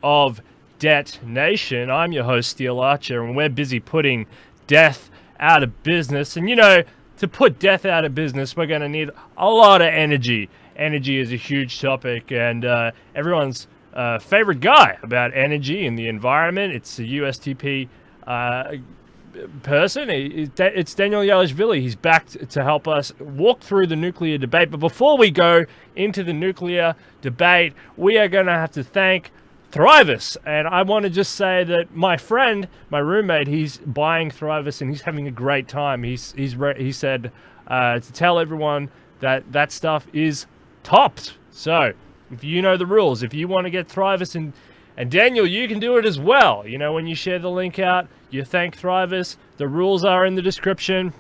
of Debt Nation. I'm your host, Steel Archer, and we're busy putting death out of business. And to put death out of business, we're going to need a lot of energy. Energy is a huge topic, and everyone's favorite guy about energy and the environment. It's the USTP person. It's Daniel Yeluashvili. He's back to help us walk through the nuclear debate. But before we go into the nuclear debate, we are going to have to thank Thrivous. And I want to just say that my friend, my roommate, he's buying Thrivous and he's having a great time. He said to tell everyone that stuff is topped. So if you know the rules, if you want to get Thrivous, and Daniel, you can do it as well. When you share the link out, you thank Thrivous. The rules are in the description,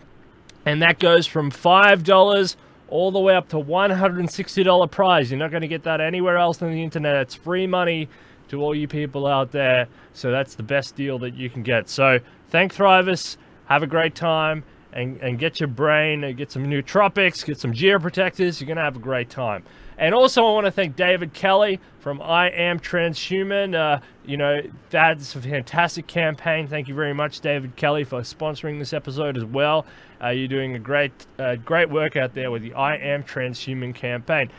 and that goes from $5 all the way up to $160 prize. You're not going to get that anywhere else on the internet. It's free money to all you people out there. So that's the best deal that you can get. So thank Thrivous. Have a great time, and get your brain, get some nootropics, get some geoprotectors. You're going to have a great time. And also, I want to thank David Kelly from I Am Transhuman. That's a fantastic campaign. Thank you very much, David Kelly, for sponsoring this episode as well. You're doing a great work out there with the I Am Transhuman campaign.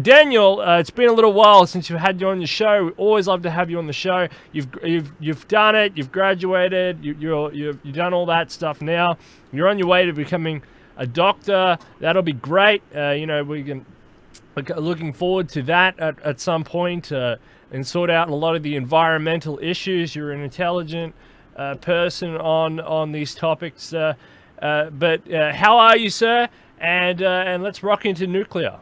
Daniel, it's been a little while since you've had you on the show. We always love to have you on the show. You've done it. You've graduated. You've done all that stuff now. You're on your way to becoming a doctor. That'll be great. We can. Looking forward to that at some point, and sort out a lot of the environmental issues. You're an intelligent person on these topics. But how are you, sir? And let's rock into nuclear.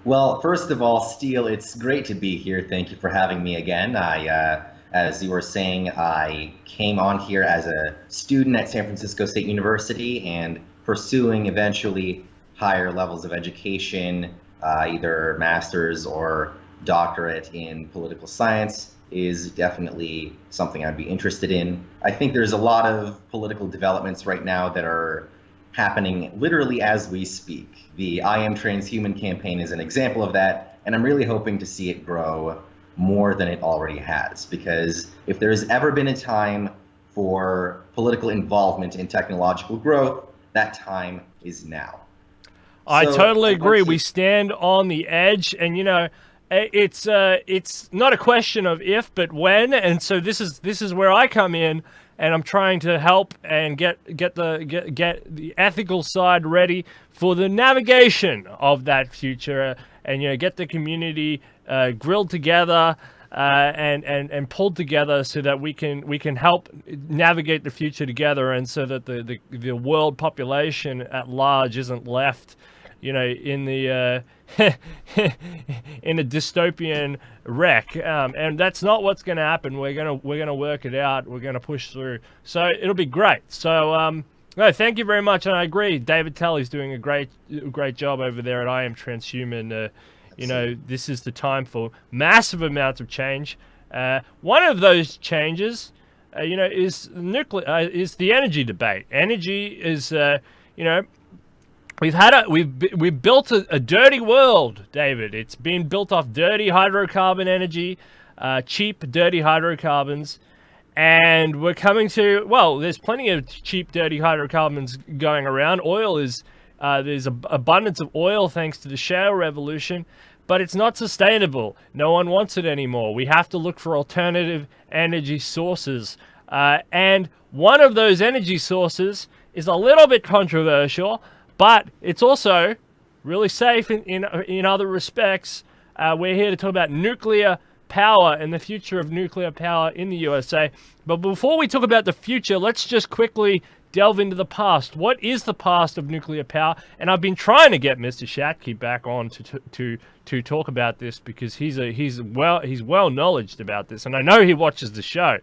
Well, first of all, Steele, it's great to be here. Thank you for having me again. As you were saying, I came on here as a student at San Francisco State University and pursuing eventually higher levels of education, either master's or doctorate in political science, is definitely something I'd be interested in. I think there's a lot of political developments right now that are happening literally as we speak. The I Am Transhuman campaign is an example of that, and I'm really hoping to see it grow more than it already has, because if there's ever been a time for political involvement in technological growth, that time is now. I totally agree. We stand on the edge, and it's not a question of if, but when. And so this is where I come in, and I'm trying to help and get the ethical side ready for the navigation of that future, and get the community grilled together and pulled together so that we can help navigate the future together, and so that the world population at large isn't left in the in a dystopian wreck, and that's not what's going to happen. We're gonna work it out. We're gonna push through. So it'll be great. So no, thank you very much, and I agree. David Kelly's doing a great job over there at I Am Transhuman. This is the time for massive amounts of change. One of those changes, is nuclear. Is the energy debate. Energy is, We've built a dirty world, David. It's been built off dirty hydrocarbon energy, cheap, dirty hydrocarbons. And we're coming to, there's plenty of cheap, dirty hydrocarbons going around. Oil is, there's abundance of oil thanks to the shale revolution, but it's not sustainable. No one wants it anymore. We have to look for alternative energy sources. And one of those energy sources is a little bit controversial, but it's also really safe in other respects. We're here to talk about nuclear power and the future of nuclear power in the USA. But before we talk about the future, let's just quickly delve into the past. What is the past of nuclear power? And I've been trying to get Mr. Shatke back on to talk about this, because he's well knowledgeable about this, and I know he watches the show.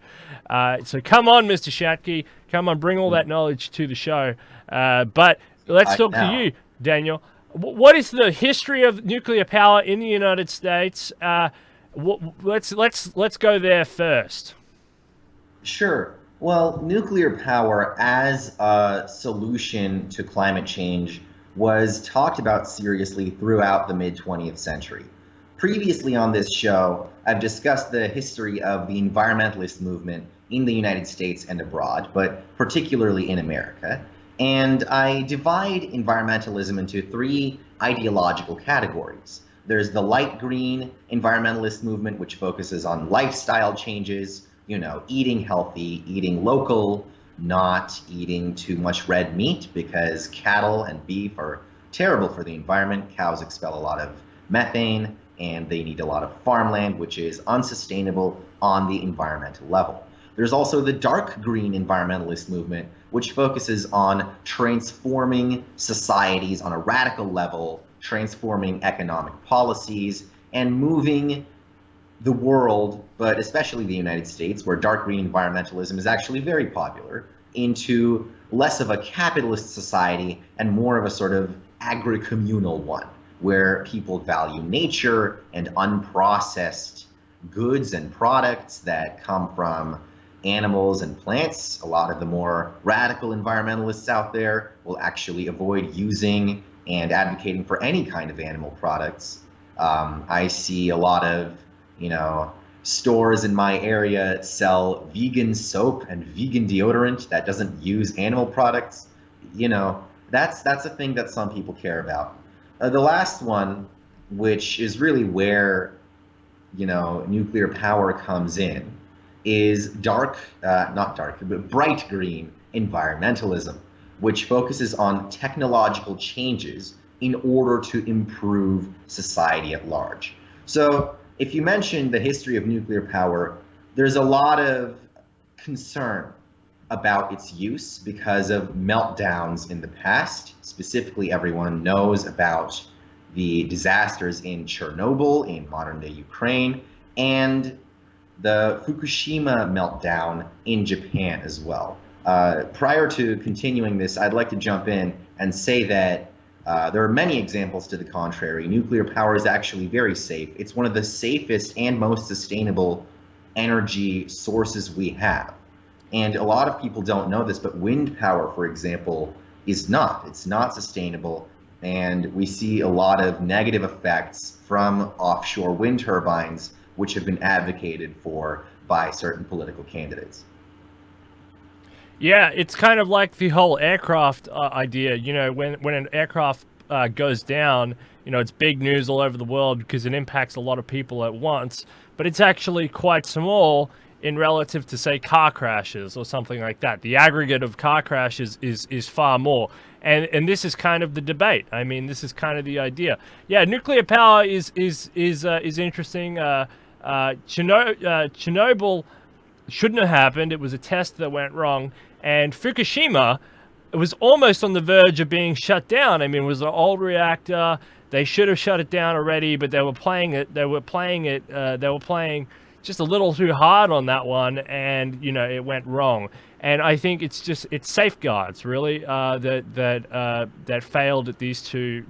So come on, Mr. Shatke, come on, bring all that knowledge to the show. But let's talk to you, Daniel. What is the history of nuclear power in the United States? Let's go there first. Sure. Well, nuclear power as a solution to climate change was talked about seriously throughout the mid-20th century. Previously on this show, I've discussed the history of the environmentalist movement in the United States and abroad, but particularly in America. And I divide environmentalism into three ideological categories. There's the light green environmentalist movement, which focuses on lifestyle changes, eating healthy, eating local, not eating too much red meat because cattle and beef are terrible for the environment. Cows expel a lot of methane and they need a lot of farmland, which is unsustainable on the environmental level. There's also the dark green environmentalist movement, which focuses on transforming societies on a radical level, transforming economic policies, and moving the world, but especially the United States, where dark green environmentalism is actually very popular, into less of a capitalist society and more of a sort of agri-communal one, where people value nature and unprocessed goods and products that come from animals and plants. A lot of the more radical environmentalists out there will actually avoid using and advocating for any kind of animal products. I see a lot of, stores in my area sell vegan soap and vegan deodorant that doesn't use animal products. That's a thing that some people care about. The last one, which is really where, nuclear power comes in, is not dark, but bright green environmentalism, which focuses on technological changes in order to improve society at large. So if you mention the history of nuclear power, there's a lot of concern about its use because of meltdowns in the past. Specifically, everyone knows about the disasters in Chernobyl, in modern-day Ukraine, and the Fukushima meltdown in Japan as well. Prior to continuing this, I'd like to jump in and say that there are many examples to the contrary. Nuclear power is actually very safe. It's one of the safest and most sustainable energy sources we have. And a lot of people don't know this, but wind power, for example, is not. It's not sustainable. And we see a lot of negative effects from offshore wind turbines, which have been advocated for by certain political candidates. Yeah, it's kind of like the whole aircraft idea. When an aircraft goes down, it's big news all over the world because it impacts a lot of people at once. But it's actually quite small in relative to, say, car crashes or something like that. The aggregate of car crashes is far more. And this is kind of the debate. I mean, this is kind of the idea. Yeah, nuclear power is interesting. Chernobyl shouldn't have happened. It was a test that went wrong. And Fukushima, it was almost on the verge of being shut down. I mean, it was an old reactor. They should have shut it down already, but they were playing just a little too hard on that one, and it went wrong. And I think it's safeguards really that failed at these two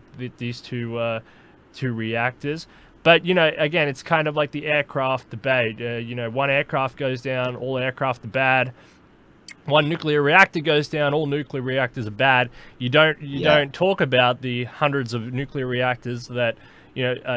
reactors. But again, it's kind of like the aircraft debate. One aircraft goes down, all aircraft are bad. One nuclear reactor goes down, all nuclear reactors are bad. You don't talk about the hundreds of nuclear reactors that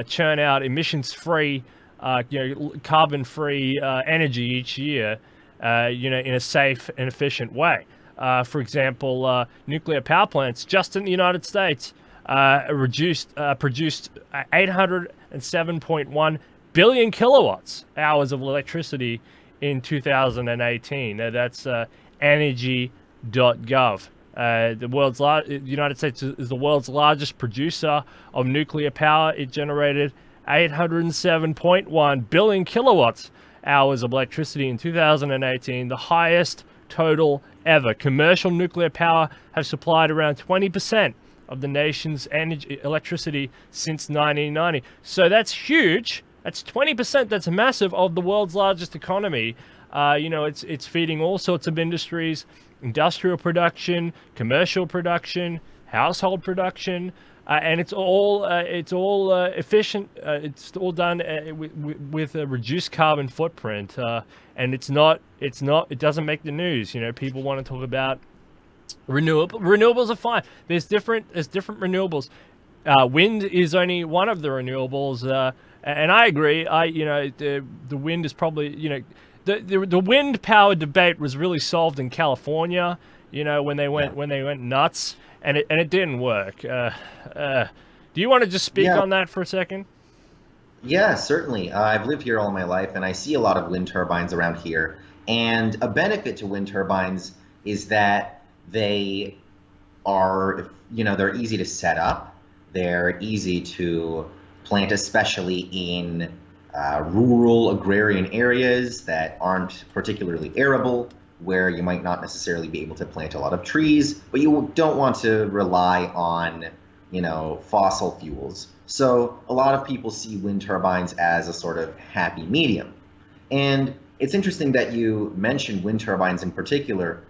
churn out emissions-free, carbon-free energy each year, in a safe and efficient way. For example, nuclear power plants just in the United States produced 807.1 billion kilowatts hours of electricity in 2018. That's energy.gov. The United States is the world's largest producer of nuclear power. It generated 807.1 billion kilowatts hours of electricity in 2018, the highest total ever. Commercial nuclear power have supplied around 20% of the nation's electricity since 1990. So that's huge. That's 20%. That's massive of the world's largest economy. It's feeding all sorts of industries, industrial production, commercial production, household production, and it's all efficient. It's all done with a reduced carbon footprint, and it doesn't make the news. People want to talk about renewables are fine. There's different renewables. Wind is only one of the renewables. And I agree. The wind is probably, the wind power debate was really solved in California. When they Yeah. went nuts, and it didn't work. Do you want to just speak Yeah. on that for a second? Yeah, certainly. I've lived here all my life, and I see a lot of wind turbines around here. And a benefit to wind turbines is that they they're easy to set up. They're easy to plant, especially in rural agrarian areas that aren't particularly arable, where you might not necessarily be able to plant a lot of trees, but you don't want to rely on, fossil fuels. So a lot of people see wind turbines as a sort of happy medium. And it's interesting that you mentioned wind turbines in particular.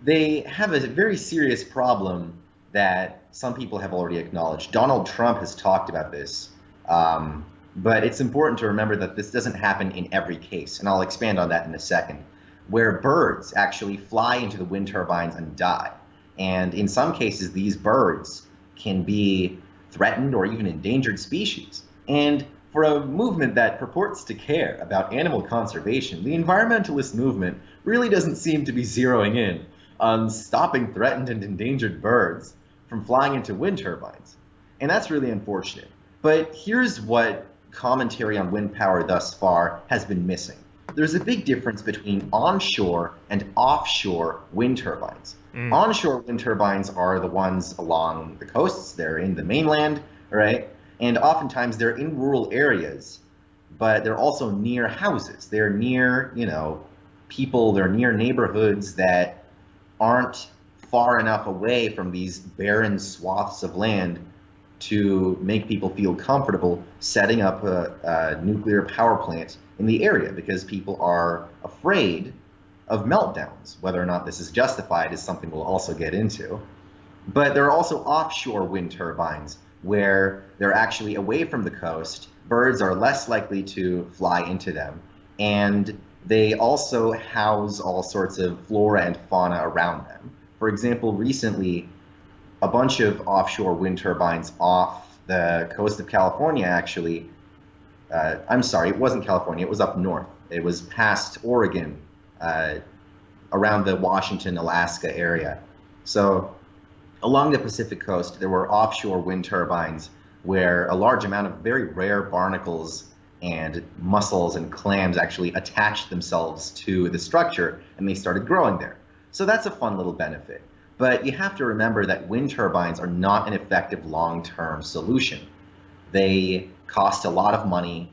They have a very serious problem that some people have already acknowledged. Donald Trump has talked about this, but it's important to remember that this doesn't happen in every case, and I'll expand on that in a second, where birds actually fly into the wind turbines and die. And in some cases, these birds can be threatened or even endangered species. And for a movement that purports to care about animal conservation, the environmentalist movement really doesn't seem to be zeroing in on stopping threatened and endangered birds from flying into wind turbines. And that's really unfortunate. But here's what commentary on wind power thus far has been missing. There's a big difference between onshore and offshore wind turbines. Onshore wind turbines are the ones along the coasts, they're in the mainland, right? And oftentimes they're in rural areas, but they're also near houses. They're near, people, they're near neighborhoods that aren't far enough away from these barren swaths of land to make people feel comfortable setting up a nuclear power plant in the area, because people are afraid of meltdowns. Whether or not this is justified is something we'll also get into. But there are also offshore wind turbines where they're actually away from the coast. Birds are less likely to fly into them, and they also house all sorts of flora and fauna around them. For example, recently, a bunch of offshore wind turbines off the coast of California actually, I'm sorry, it wasn't California, it was up north. It was past Oregon, around the Washington, Alaska area. So along the Pacific coast, there were offshore wind turbines where a large amount of very rare barnacles and mussels and clams actually attached themselves to the structure, and they started growing there. So that's a fun little benefit. But you have to remember that wind turbines are not an effective long-term solution. They cost a lot of money.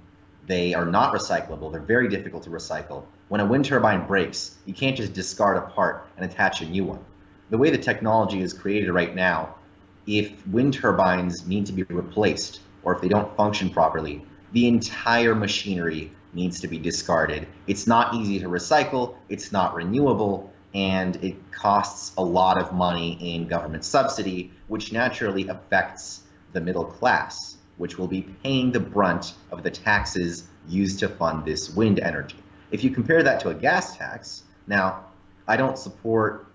They are not recyclable. They're very difficult to recycle. When a wind turbine breaks, you can't just discard a part and attach a new one. The way the technology is created right now, if wind turbines need to be replaced, or if they don't function properly, the entire machinery needs to be discarded. It's not easy to recycle, it's not renewable, and it costs a lot of money in government subsidy, which naturally affects the middle class, which will be paying the brunt of the taxes used to fund this wind energy. If you compare that to a gas tax, now, I don't support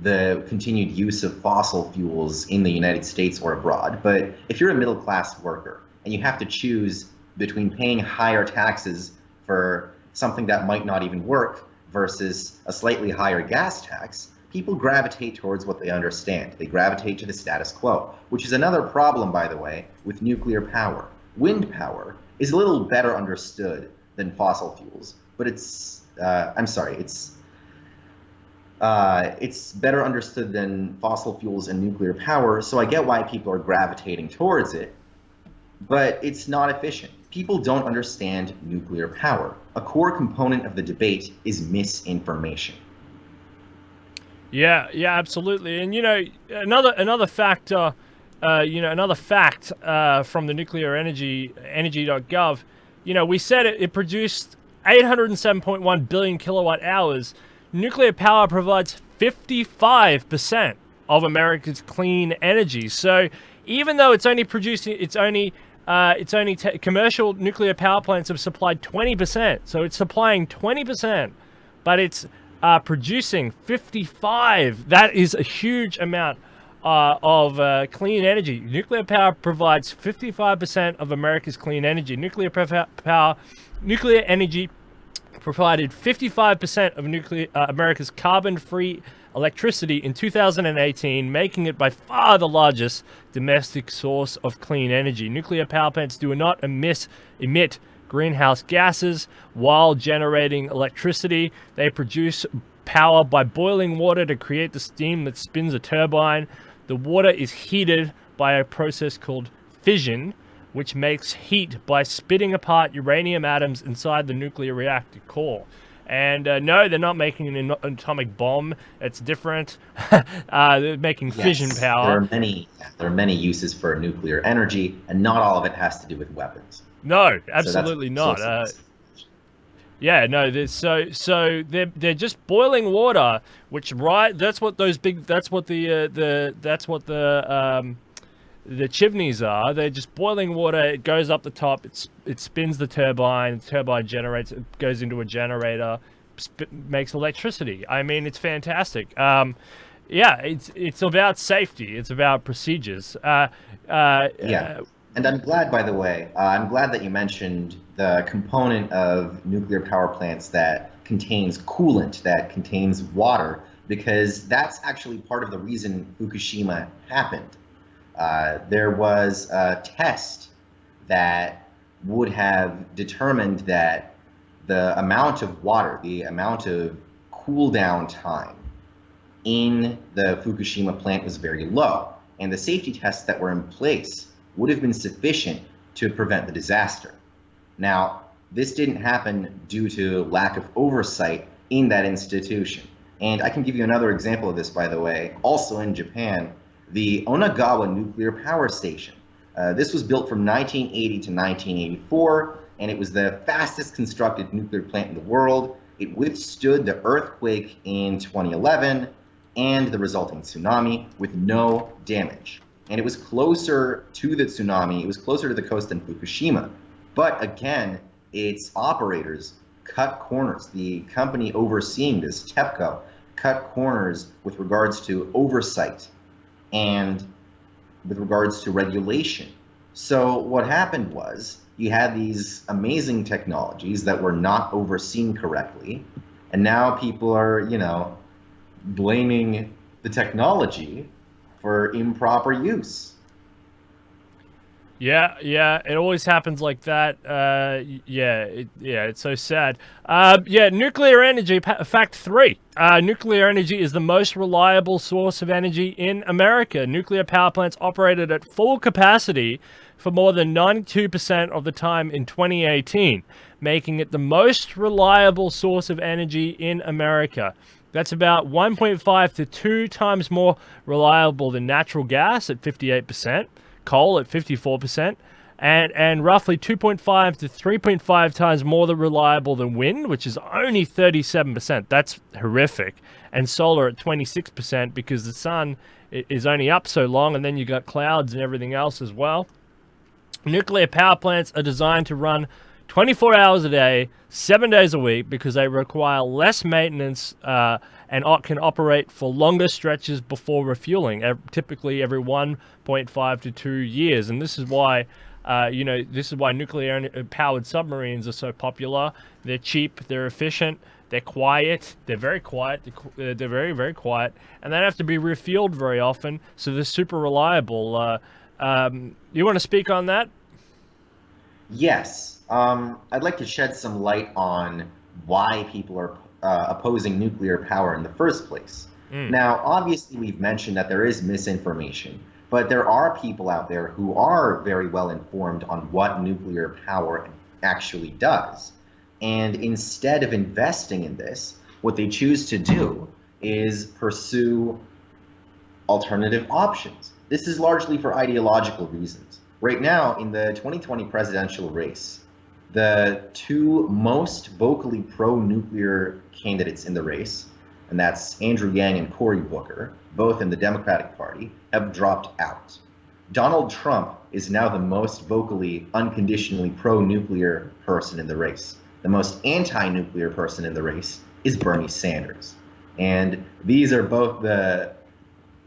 the continued use of fossil fuels in the United States or abroad, but if you're a middle class worker and you have to choose between paying higher taxes for something that might not even work versus a slightly higher gas tax, people gravitate towards what they understand. They gravitate to the status quo, which is another problem, by the way, with nuclear power. Wind power is a little better understood than fossil fuels, but it's better understood than fossil fuels and nuclear power, so I get why people are gravitating towards it, but it's not efficient. People don't understand nuclear power. A core component of the debate is misinformation. Yeah, absolutely. And another factor, another fact from the nuclear energy.gov, we said it produced 807.1 billion kilowatt hours. Nuclear power provides 55% of America's clean energy. So even though it's only commercial nuclear power plants have supplied 20%. So it's supplying 20%, but it's producing 55. That is a huge amount clean energy. Nuclear power provides 55% of America's clean energy. Nuclear energy provided 55% of America's carbon-free electricity in 2018, making it by far the largest domestic source of clean energy. Nuclear power plants do not emit greenhouse gases while generating electricity. They produce power by boiling water to create the steam that spins a turbine. The water is heated by a process called fission, which makes heat by splitting apart uranium atoms inside the nuclear reactor core. And no, they're not making an atomic bomb. It's different. They're making fission power. There are many uses for nuclear energy, and not all of it has to do with weapons. No, absolutely not. Yeah, no. So they're just boiling water, which that's what the chimneys are. They're just boiling water. It goes up the top. It spins the turbine. The turbine generates. It goes into a generator, makes electricity. I mean, it's fantastic. Yeah, it's about safety. It's about procedures. Yeah. And I'm glad, by the way, I'm glad that you mentioned the component of nuclear power plants that contains coolant, that contains water, because that's actually part of the reason Fukushima happened. There was a test that would have determined that the amount of water, the amount of cool down time in the Fukushima plant was very low. And the safety tests that were in place would have been sufficient to prevent the disaster. Now, this didn't happen due to lack of oversight in that institution. And I can give you another example of this, by the way, also in Japan, the Onagawa nuclear power station. This was built from 1980 to 1984, and it was the fastest constructed nuclear plant in the world. It withstood the earthquake in 2011 and the resulting tsunami with no damage. And it was closer to the tsunami, it was closer to the coast than Fukushima. But again, its operators cut corners. The company overseeing this, TEPCO, cut corners with regards to oversight and with regards to regulation. So what happened was you had these amazing technologies that were not overseen correctly, and now people are, blaming the technology for improper use. Yeah, it always happens like that. It's so sad. Nuclear energy, fact 3. Nuclear energy is the most reliable source of energy in America. Nuclear power plants operated at full capacity for more than 92% of the time in 2018, making it the most reliable source of energy in America. That's about 1.5 to 2 times more reliable than natural gas at 58%. Coal at 54%, and roughly 2.5 to 3.5 times more reliable than wind, which is only 37%. That's horrific. And solar at 26% because the sun is only up so long, and then you got clouds and everything else as well. Nuclear power plants are designed to run 24 hours a day, 7 days a week, because they require less maintenance and can operate for longer stretches before refueling, typically every 1.5 to 2 years. And this is why, nuclear-powered submarines are so popular. They're cheap, they're efficient, they're quiet, they're very quiet, they're very, very quiet, and they don't have to be refueled very often, so they're super reliable. You want to speak on that? Yes. I'd like to shed some light on why people are opposing nuclear power in the first place. Now, obviously, we've mentioned that there is misinformation, but there are people out there who are very well informed on what nuclear power actually does. And instead of investing in this, what they choose to do is pursue alternative options. This is largely for ideological reasons. Right now, in the 2020 presidential race, the two most vocally pro-nuclear candidates in the race, and that's Andrew Yang and Cory Booker, both in the Democratic Party, have dropped out. Donald Trump is now the most vocally, unconditionally pro-nuclear person in the race. The most anti-nuclear person in the race is Bernie Sanders. And these are both the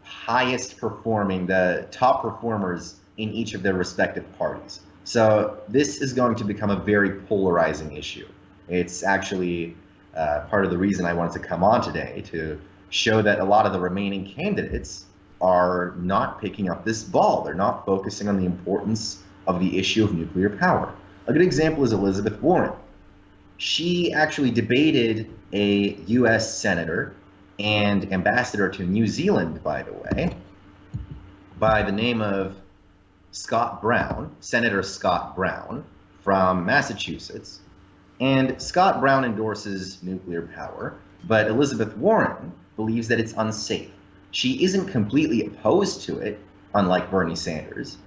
highest performing, the top performers in each of their respective parties. So this is going to become a very polarizing issue. It's actually part of the reason I wanted to come on today, to show that a lot of the remaining candidates are not picking up this ball. They're not focusing on the importance of the issue of nuclear power. A good example is Elizabeth Warren. She actually debated a US senator and ambassador to New Zealand, by the way, by the name of Scott Brown, Senator Scott Brown from Massachusetts. And Scott Brown endorses nuclear power, but Elizabeth Warren believes that it's unsafe. She isn't completely opposed to it, unlike Bernie Sanders,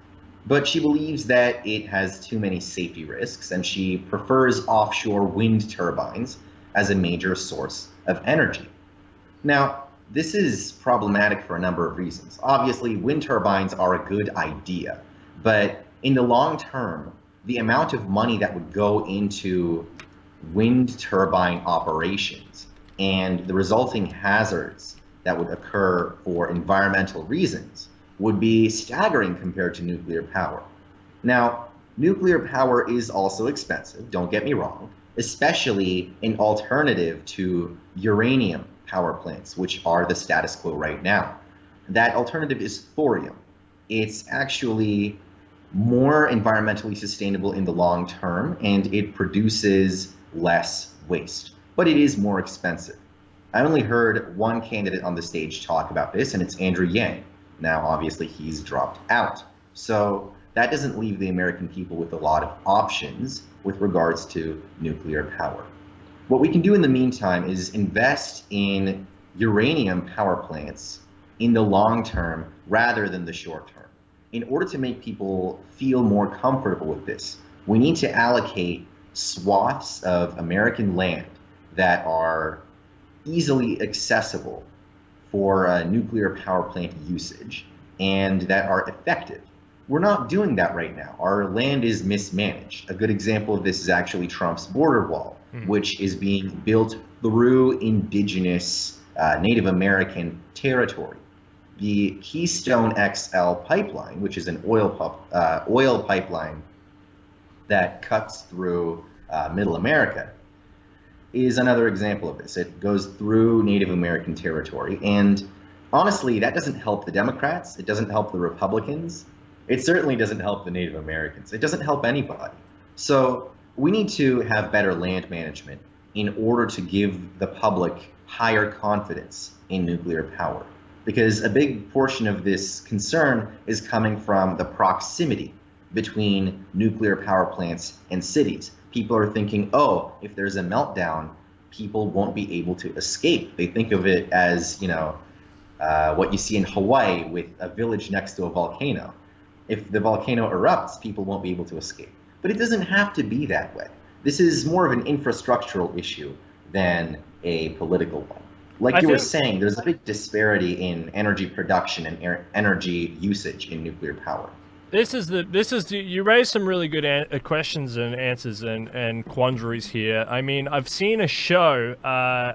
but she believes that it has too many safety risks, and she prefers offshore wind turbines as a major source of energy. Now, this is problematic for a number of reasons. Obviously, wind turbines are a good idea, but in the long term, the amount of money that would go into wind turbine operations and the resulting hazards that would occur for environmental reasons would be staggering compared to nuclear power. Now, nuclear power is also expensive, don't get me wrong, especially an alternative to uranium power plants, which are the status quo right now. That alternative is thorium. It's actually more environmentally sustainable in the long term, and it produces less waste, but it is more expensive. I only heard one candidate on the stage talk about this, and it's Andrew Yang. Now, obviously, he's dropped out. So that doesn't leave the American people with a lot of options with regards to nuclear power. What we can do in the meantime is invest in uranium power plants in the long term rather than the short term. In order to make people feel more comfortable with this, we need to allocate swaths of American land that are easily accessible for nuclear power plant usage and that are effective. We're not doing that right now. Our land is mismanaged. A good example of this is actually Trump's border wall, which is being built through indigenous Native American territory. The Keystone XL pipeline, which is an oil pipeline that cuts through Middle America, is another example of this. It goes through Native American territory, and honestly, that doesn't help the Democrats. It doesn't help the Republicans. It certainly doesn't help the Native Americans. It doesn't help anybody. So we need to have better land management in order to give the public higher confidence in nuclear power, because a big portion of this concern is coming from the proximity between nuclear power plants and cities. People are thinking, oh, if there's a meltdown, people won't be able to escape. They think of it as, what you see in Hawaii with a village next to a volcano. If the volcano erupts, people won't be able to escape. But it doesn't have to be that way. This is more of an infrastructural issue than a political one. Like you were saying, there's a big disparity in energy production and energy usage in nuclear power. You raised some really good questions and answers and quandaries here. I mean, I've seen a show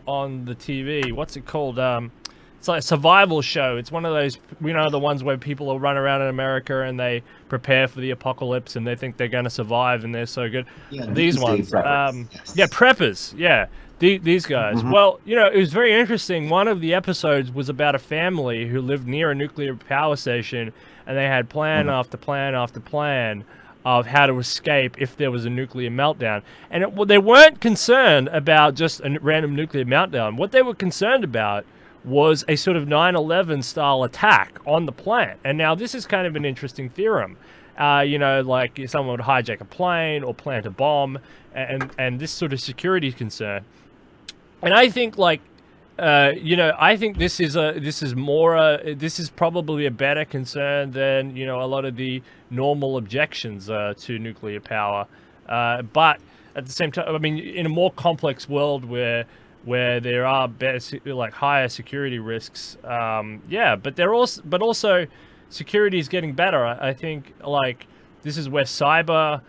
on the TV. What's it called? It's like a survival show. It's one of those, the ones where people will run around in America and they prepare for the apocalypse and they think they're going to survive and they're so good. Yeah, these ones. Preppers. Yes. Yeah, preppers. Yeah. These guys. Mm-hmm. Well, it was very interesting. One of the episodes was about a family who lived near a nuclear power station, and they had plan after plan after plan of how to escape if there was a nuclear meltdown. And they weren't concerned about just a random nuclear meltdown. What they were concerned about was a sort of 9/11 style attack on the plant. And now this is kind of an interesting theorem. Like someone would hijack a plane or plant a bomb, and this sort of security concern. And I think I think this is probably a better concern than, a lot of the normal objections to nuclear power. But at the same time, I mean, in a more complex world where there are higher security risks, but also security is getting better. I think this is where where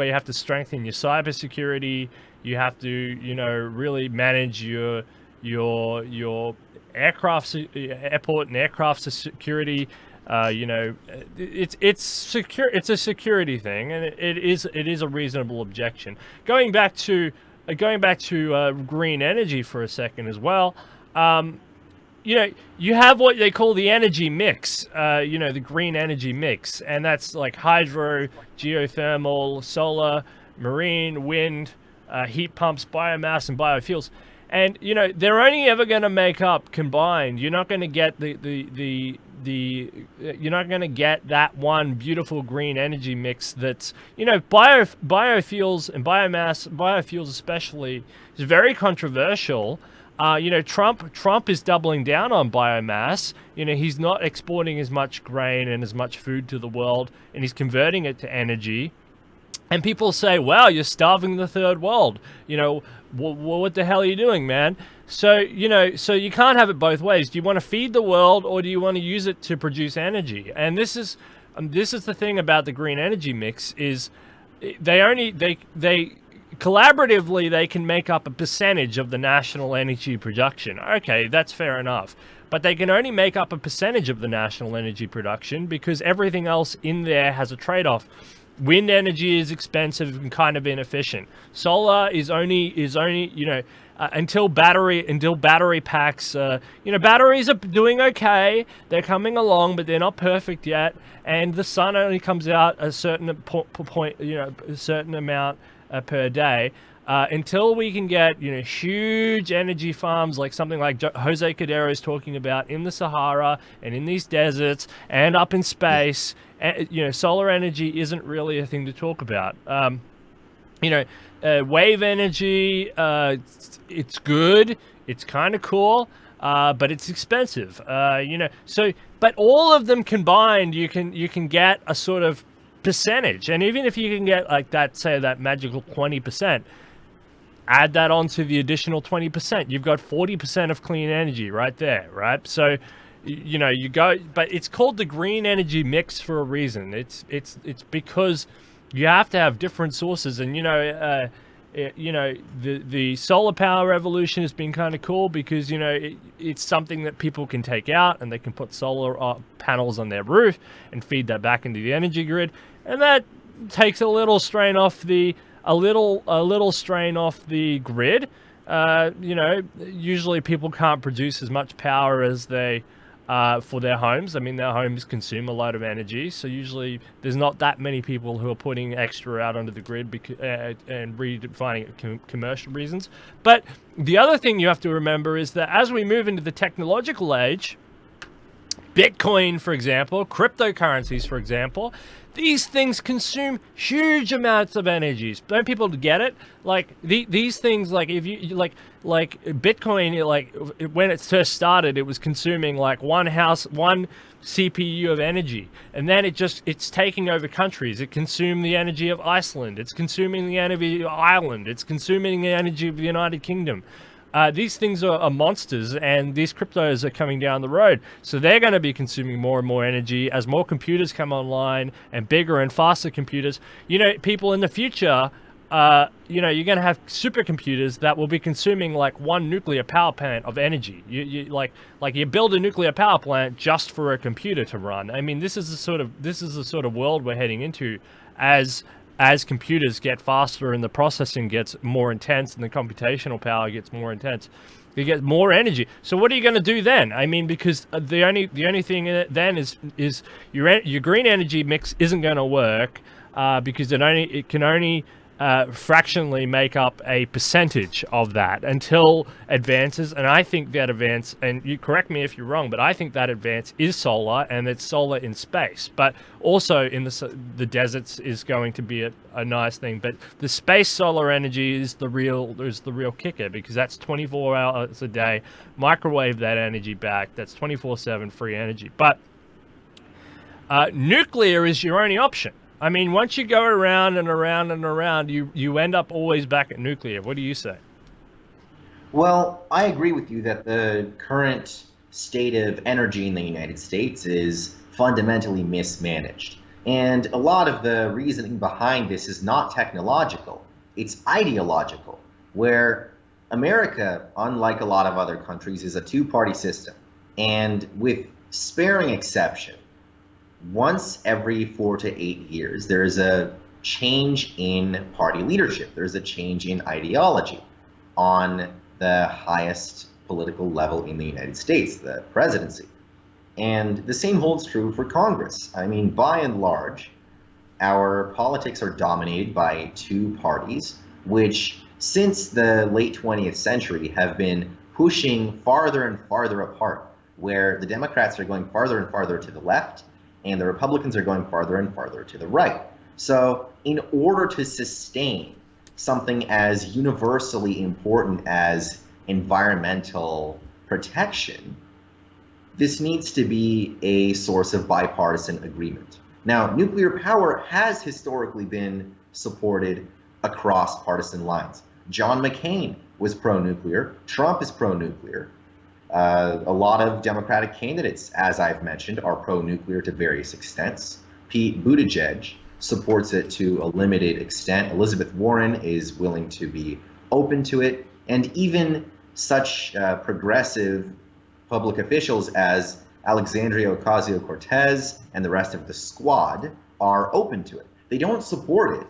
you have to strengthen your cyber security. You have to, really manage your your airport and aircraft security. You know, it's secure. It's a security thing, and it is a reasonable objection. Going back to green energy for a second as well. You know, you have what they call the energy mix, you know, the green energy mix, and that's like hydro, geothermal, solar, marine, wind, heat pumps, biomass, and biofuels. And, you know, they're only ever going to make up combined. You're not going to get you're not going to get that one beautiful green energy mix that's, you know, biofuels and biofuels especially, is very controversial. You know, Trump is doubling down on biomass. You know, he's not exporting as much grain and as much food to the world, and he's converting it to energy. And people say, wow, you're starving the third world. You know, what the hell are you doing, man? So, you know, so you can't have it both ways. Do you want to feed the world, or do you want to use it to produce energy? And this is the thing about the green energy mix is they collaboratively, they can make up a percentage of the national energy production. Okay, that's fair enough. But they can only make up a percentage of the national energy production because everything else in there has a trade-off. Wind energy is expensive and kind of inefficient. Solar is only you know, until battery packs. You know, batteries are doing okay. They're coming along, but they're not perfect yet. And the sun only comes out a certain point, you know, a certain amount per day. Until we can get, you know, huge energy farms like something like Jose Cordero is talking about in the Sahara and in these deserts and up in space, you know, solar energy isn't really a thing to talk about. You know, wave energy, it's good, it's kind of cool, but it's expensive. You know, so but all of them combined, you can get a sort of percentage, and even if you can get like that, say that magical 20%. Add that on to the additional 20%. You've got 40% of clean energy right there, right? So, you know, you go, but it's called the green energy mix for a reason. It's because you have to have different sources, and you know, the solar power revolution has been kind of cool because, you know, it's something that people can take out and they can put solar panels on their roof and feed that back into the energy grid, and that takes a little strain off the strain off the grid. You know, usually people can't produce as much power as they for their homes. I mean, their homes consume a lot of energy, so usually there's not that many people who are putting extra out onto the grid and redefining it commercial reasons. But the other thing you have to remember is that as we move into the technological age, Bitcoin, for example, cryptocurrencies, for example, these things consume huge amounts of energy. Don't people get it? Like these things, like if you like Bitcoin, like when it first started, it was consuming like one CPU of energy, and then it's taking over countries. It consumed the energy of Iceland. It's consuming the energy of Ireland. It's consuming the energy of the United Kingdom. These things are monsters, and these cryptos are coming down the road. So they're going to be consuming more and more energy as more computers come online and bigger and faster computers. You know, people in the future, you know, you're going to have supercomputers that will be consuming like one nuclear power plant of energy. You like you build a nuclear power plant just for a computer to run. I mean, this is the sort of world we're heading into as computers get faster and the processing gets more intense and the computational power gets more intense, you get more energy. So what are you going to do then? I mean, because the only thing then is your green energy mix isn't going to work because it can only fractionally make up a percentage of that until advances. And I think that advance, and you correct me if you're wrong, but I think that advance is solar, and it's solar in space. But also in the deserts is going to be a nice thing. But the space solar energy is the real kicker, because that's 24 hours a day. Microwave that energy back. That's 24/7 free energy. But nuclear is your only option. I mean, once you go around and around and around, you end up always back at nuclear. What do you say? Well, I agree with you that the current state of energy in the United States is fundamentally mismanaged. And a lot of the reasoning behind this is not technological, it's ideological, where America, unlike a lot of other countries, is a two-party system. And with sparing exception, once every 4 to 8 years, there is a change in party leadership. There's a change in ideology on the highest political level in the United States, the presidency. And the same holds true for Congress. I mean, by and large, our politics are dominated by two parties, which since the late 20th century have been pushing farther and farther apart, where the Democrats are going farther and farther to the left, and the Republicans are going farther and farther to the right. So, in order to sustain something as universally important as environmental protection, this needs to be a source of bipartisan agreement. Now, nuclear power has historically been supported across partisan lines. John McCain was pro-nuclear. Trump is pro-nuclear. A lot of Democratic candidates, as I've mentioned, are pro-nuclear to various extents. Pete Buttigieg supports it to a limited extent. Elizabeth Warren is willing to be open to it. And even such progressive public officials as Alexandria Ocasio-Cortez and the rest of the squad are open to it. They don't support it,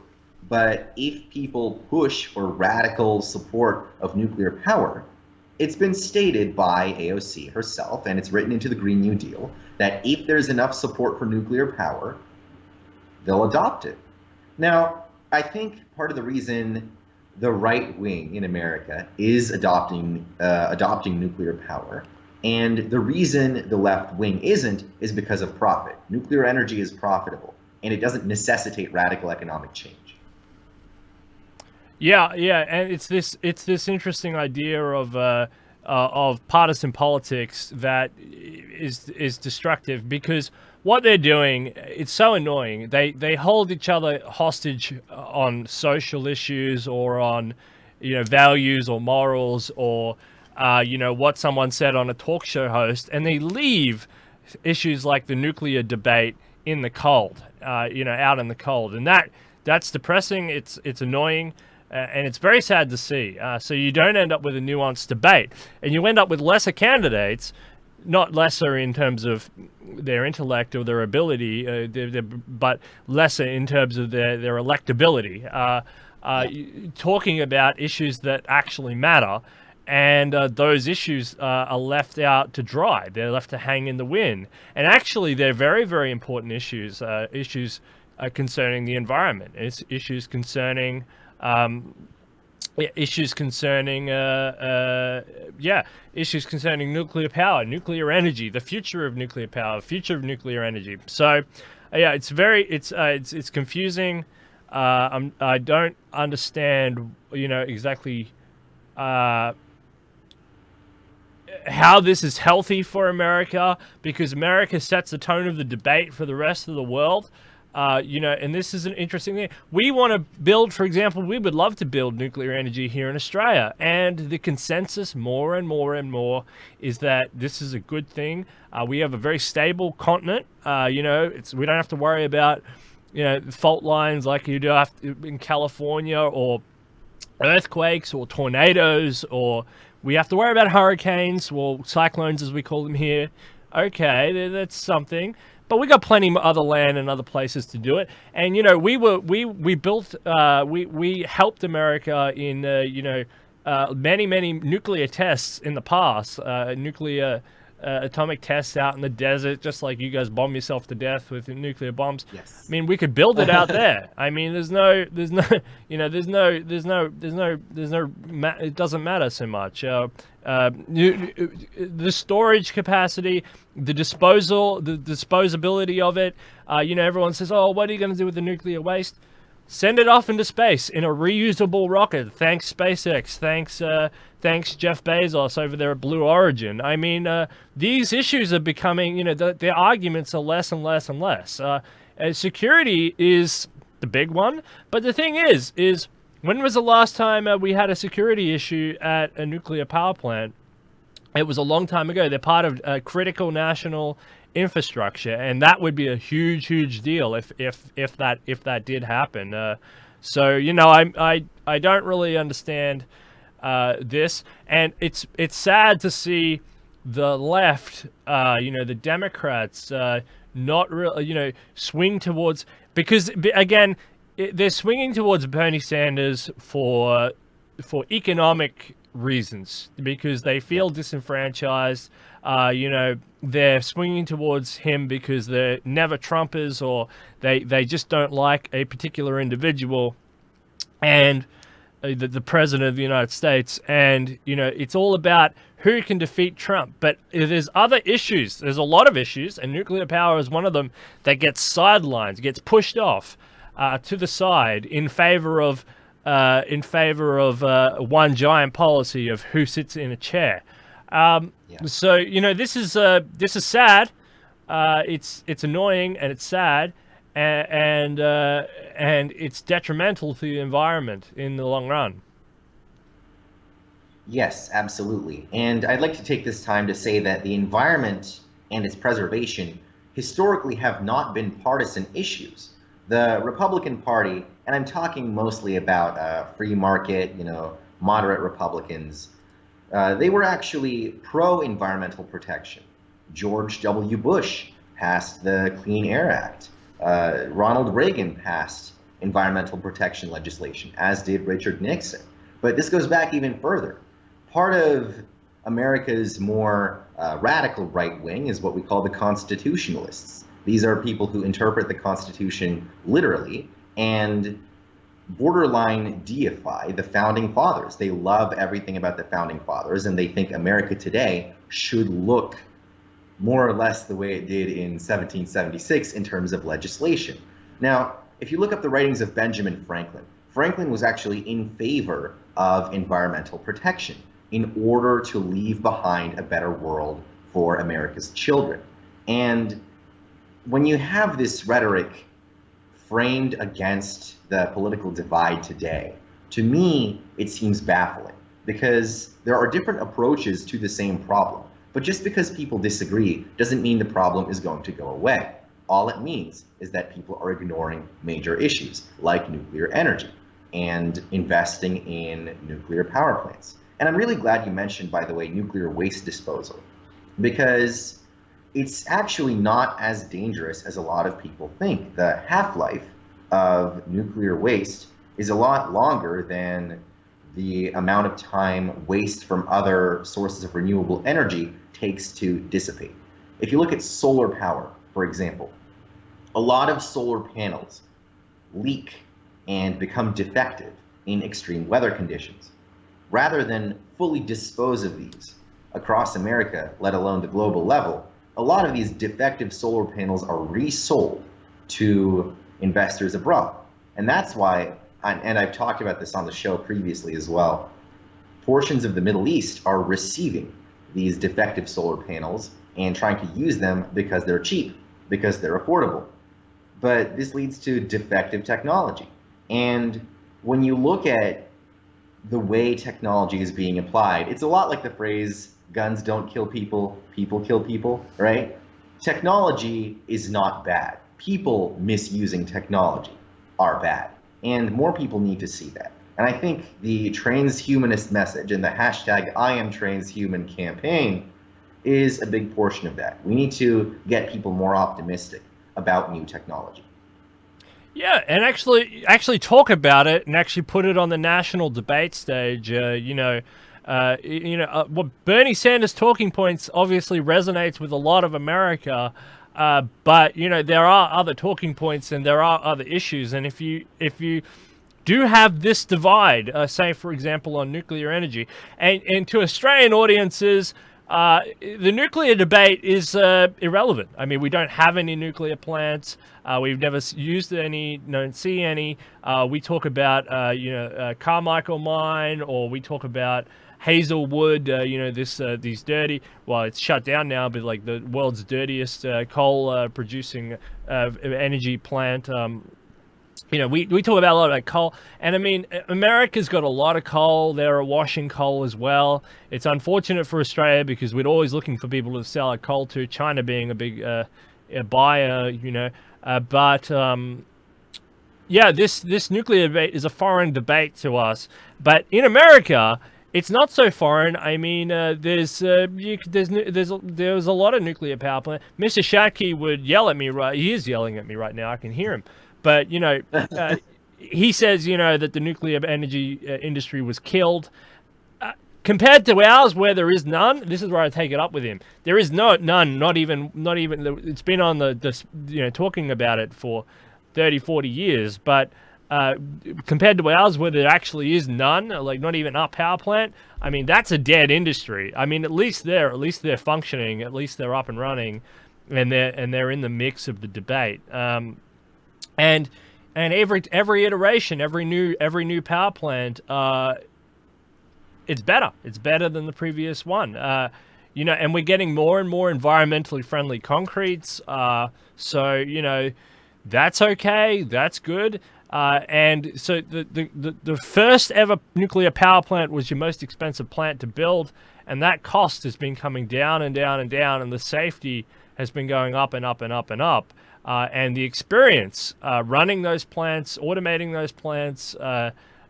but if people push for radical support of nuclear power, it's been stated by AOC herself, and it's written into the Green New Deal, that if there's enough support for nuclear power, they'll adopt it. Now, I think part of the reason the right wing in America is adopting nuclear power, and the reason the left wing isn't, is because of profit. Nuclear energy is profitable, and it doesn't necessitate radical economic change. Yeah, and it's this interesting idea of partisan politics that is destructive, because what they're doing, it's so annoying. They hold each other hostage on social issues, or on values or morals, or what someone said on a talk show host, and they leave issues like the nuclear debate in the cold, out in the cold, and that's depressing. It's annoying. And it's very sad to see. So you don't end up with a nuanced debate, and you end up with lesser candidates, not lesser in terms of their intellect or their ability, but lesser in terms of their electability, talking about issues that actually matter. And those issues are left out to dry. They're left to hang in the wind. And actually, they're very, very important issues, concerning the environment. It's issues concerning issues concerning nuclear power, nuclear energy, the future of nuclear power, future of nuclear energy. So it's confusing. I don't understand exactly how this is healthy for America, because America sets the tone of the debate for the rest of the world. And this is an interesting thing. We want to build, for example, we would love to build nuclear energy here in Australia. And the consensus more and more and more is that this is a good thing. We have a very stable continent. We don't have to worry about, fault lines like you do in California, or earthquakes or tornadoes, or we have to worry about hurricanes, or cyclones as we call them here. Okay, that's something. But we got plenty of other land and other places to do it. And we helped America in many nuclear tests in the past, nuclear atomic tests out in the desert, just like you guys bomb yourself to death with nuclear bombs. Yes. I mean, we could build it out there. I mean, it doesn't matter so much. The storage capacity, the disposability of it. Everyone says, "Oh, what are you going to do with the nuclear waste?" Send it off into space in a reusable rocket. Thanks, SpaceX. Thanks, Jeff Bezos over there at Blue Origin. I mean, these issues are becoming, the arguments are less and less and less. Security is the big one. But the thing is when was the last time we had a security issue at a nuclear power plant? It was a long time ago. They're part of critical national infrastructure, and that would be a huge deal if that did happen. I don't really understand this, and it's sad to see the left, the Democrats, not really, swing towards, because again, they're swinging towards Bernie Sanders for economic reasons, because they feel disenfranchised. They're swinging towards him because they're never Trumpers, or they just don't like a particular individual, and the president of the United States, and it's all about who can defeat Trump. But there's other issues. There's a lot of issues, and nuclear power is one of them that gets sidelined, gets pushed off to the side in favor of one giant policy of who sits in a chair. So this is sad. It's annoying, and it's sad, and it's detrimental to the environment in the long run. Yes, absolutely. And I'd like to take this time to say that the environment and its preservation historically have not been partisan issues. The Republican Party, and I'm talking mostly about free market, moderate Republicans, they were actually pro-environmental protection. George W. Bush passed the Clean Air Act. Ronald Reagan passed environmental protection legislation, as did Richard Nixon. But this goes back even further. Part of America's more radical right wing is what we call the constitutionalists. These are people who interpret the Constitution literally and borderline deify the founding fathers. They love everything about the founding fathers, and they think America today should look more or less the way it did in 1776 in terms of legislation. Now, if you look up the writings of Benjamin Franklin, Franklin was actually in favor of environmental protection in order to leave behind a better world for America's children. And when you have this rhetoric framed against the political divide today, to me, it seems baffling, because there are different approaches to the same problem. But just because people disagree doesn't mean the problem is going to go away. All it means is that people are ignoring major issues like nuclear energy and investing in nuclear power plants. And I'm really glad you mentioned, by the way, nuclear waste disposal, because it's actually not as dangerous as a lot of people think. The half-life of nuclear waste is a lot longer than the amount of time waste from other sources of renewable energy takes to dissipate. If you look at solar power, for example, a lot of solar panels leak and become defective in extreme weather conditions. Rather than fully dispose of these across America, let alone the global level, a lot of these defective solar panels are resold to investors abroad. And that's why, and I've talked about this on the show previously as well, portions of the Middle East are receiving these defective solar panels and trying to use them because they're cheap, because they're affordable. But this leads to defective technology. And when you look at the way technology is being applied, it's a lot like the phrase, guns don't kill people, people kill people, right? Technology is not bad. People misusing technology are bad. And more people need to see that. And I think the transhumanist message and the hashtag #IamTransHuman campaign is a big portion of that. We need to get people more optimistic about new technology. Yeah, and actually talk about it and actually put it on the national debate stage. What Bernie Sanders' talking points obviously resonates with a lot of America, but there are other talking points and there are other issues. And if you do have this divide, say for example on nuclear energy, and to Australian audiences, the nuclear debate is irrelevant. I mean, we don't have any nuclear plants. We've never used any, don't see any. We talk about, Carmichael Mine, or we talk about Hazelwood, these dirty, well, it's shut down now, but like the world's dirtiest coal producing energy plant. We talk about a lot about coal, and I mean, America's got a lot of coal. They're washing coal as well. It's unfortunate for Australia because we're always looking for people to sell our coal to, China being a big buyer, this nuclear debate is a foreign debate to us. But in America, It's not so foreign. I mean, there's a lot of nuclear power plant. Mr. Shatke would yell at me right. He is yelling at me right now. I can hear him. But he says that the nuclear energy industry was killed. Compared to ours, where there is none, this is where I take it up with him. There is none. Not even. It's been on the talking about it for 30, 40 years, but. Compared to ours, where there actually is none, like not even our power plant, I mean that's a dead industry. I mean, at least they're functioning, at least they're up and running, and they're in the mix of the debate. And every iteration, every new power plant, it's better. It's better than the previous one. And we're getting more and more environmentally friendly concretes. So that's okay. That's good. And so the first ever nuclear power plant was your most expensive plant to build, and that cost has been coming down and down and down, and the safety has been going up and up and up and up. And the experience running those plants, automating those plants,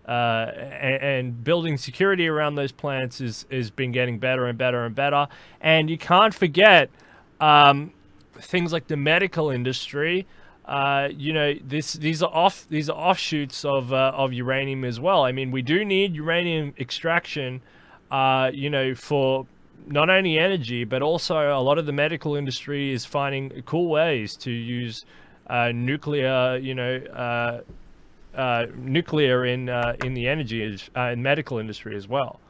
and building security around those plants is been getting better and better and better. And you can't forget things like the medical industry. These are offshoots of uranium as well. I mean, we do need uranium extraction, for not only energy, but also a lot of the medical industry is finding cool ways to use nuclear, nuclear in the energy and medical industry as well.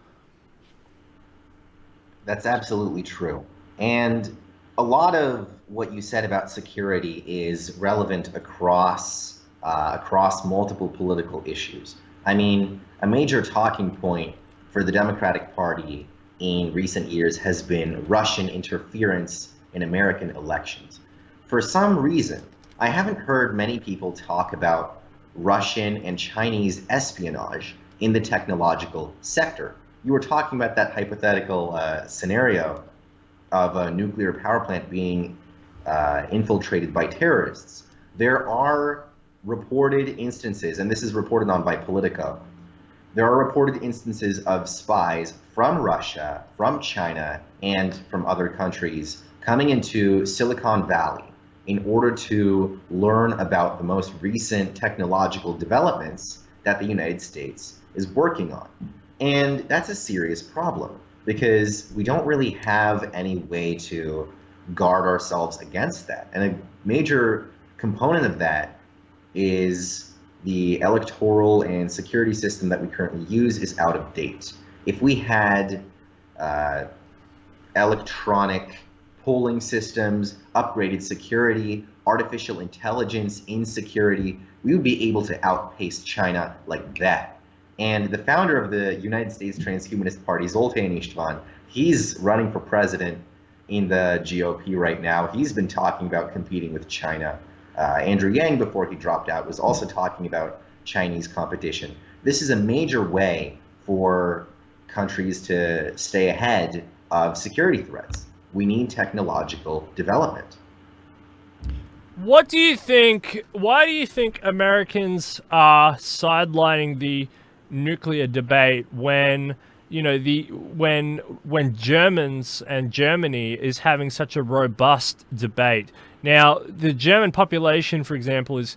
That's absolutely true. And a lot of what you said about security is relevant across multiple political issues. I mean, a major talking point for the Democratic Party in recent years has been Russian interference in American elections. For some reason, I haven't heard many people talk about Russian and Chinese espionage in the technological sector. You were talking about that hypothetical scenario of a nuclear power plant being infiltrated by terrorists. There are reported instances, and this is reported on by Politico, there are reported instances of spies from Russia, from China, and from other countries coming into Silicon Valley in order to learn about the most recent technological developments that the United States is working on. And that's a serious problem because we don't really have any way to guard ourselves against that. And a major component of that is the electoral and security system that we currently use is out of date. If we had electronic polling systems, upgraded security, artificial intelligence in security, we would be able to outpace China like that. And the founder of the United States Transhumanist-Party, Zoltan Istvan, he's running for president in the GOP right now. He's been talking about competing with China. Andrew Yang, before he dropped out, was also talking about Chinese competition. This is a major way for countries to stay ahead of security threats. We need technological development. What do you think? Why do you think Americans are sidelining the nuclear debate when when Germans and Germany is having such a robust debate? Now, the German population, for example, is